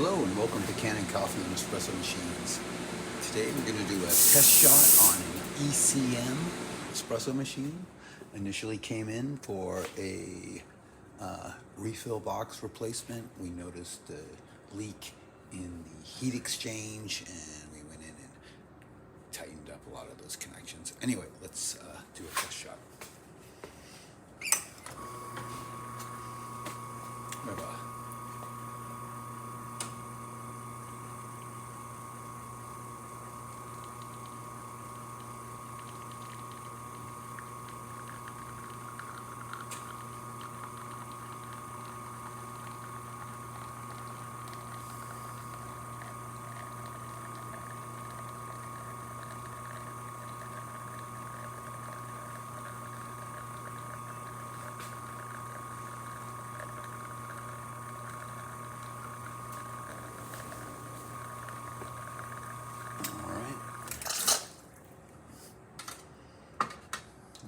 Hello and welcome to Kanen Coffee and Espresso Machines. Today we're going to do a test shot on an ECM espresso machine. Initially came in for a refill box replacement. We noticed a leak in the heat exchange and we went in and tightened up a lot of those connections. Anyway, let's do a test shot.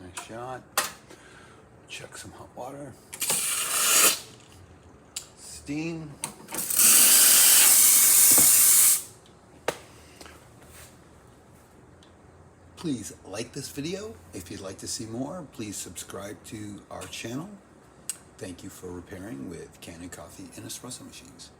Nice shot. Check some hot water. Steam. Please like this video. If you'd like to see more, please subscribe to our channel. Thank you for repairing with Kanen Coffee and Espresso Machines.